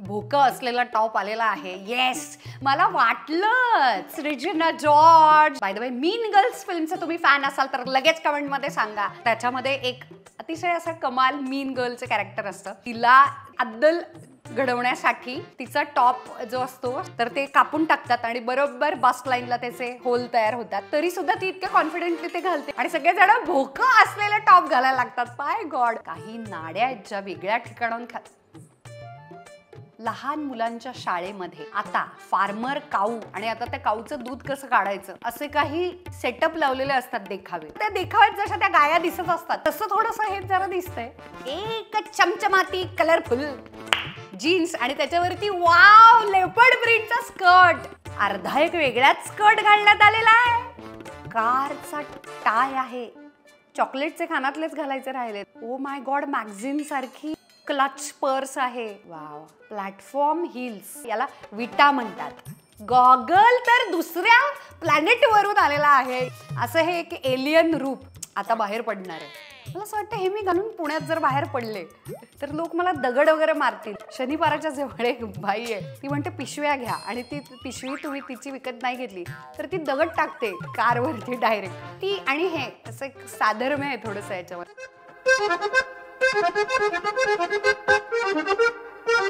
भोकं असलेला टॉप आलेला आहे. येस, मला वाटलंच. Regina George. By the way, Mean Girls फिल्मचे तुम्ही फॅन असाल तर लगेच कमेंटमध्ये सांगा. त्याच्यामध्ये एक अतिशय असं कमाल मीन गर्लचं कॅरेक्टर असतं. तिला अद्दल घडवण्यासाठी तिचा टॉप जो असतो तर ते कापून टाकतात आणि बरोबर बस्ट लाईनला त्याचे होल तयार होतात. तरी सुद्धा ती इतक्या कॉन्फिडेंटली ते घालते आणि सगळेजण भोकं असलेले टॉप घालायला लागतात. By God. काही नाड्या आहेत ज्या वेगळ्या ठिकाणाहून लहान मुलांच्या शाळेमध्ये आता फार्मर काऊ आणि आता त्या काऊचं दूध कसं काढायचं असे काही सेटअप लावलेले असतात देखावे. त्या देखाव्यात जशा त्या गाया दिसत असतात तसं थोडंसं हे जरा दिसतंय. एक चमचमाती कलरफुल जीन्स आणि त्याच्यावरती वाव लेपर्ड प्रिंटचा स्कर्ट. अर्धा एक वेगळाच स्कर्ट घालण्यात आलेला आहे. कारचा टाय आहे. चॉकलेटचे कानातलेच घालायचे राहिले. Oh my God. मॅगझिन सारखी क्लच पर्स आहे. वाव. प्लॅटफॉर्म हिल्स, याला विटा म्हणतात. गॉगल तर दुसऱ्या प्लॅनेट वरून आलेला आहे. असं हे एक एलियन रूप आता बाहेर पडणार आहे. मला असं वाटतं हे मी घालून पुण्यात जर बाहेर पडले तर लोक मला दगड वगैरे मारतील. शनिवाराच्या जवळ एक बाई आहे, ती म्हणते पिशव्या घ्या आणि ती पिशवी तुम्ही तिची विकत नाही घेतली तर ती दगड टाकते कारवरती डायरेक्ट. ती आणि हे असं एक साधर्म्य आहे थोडंसं याच्यावर.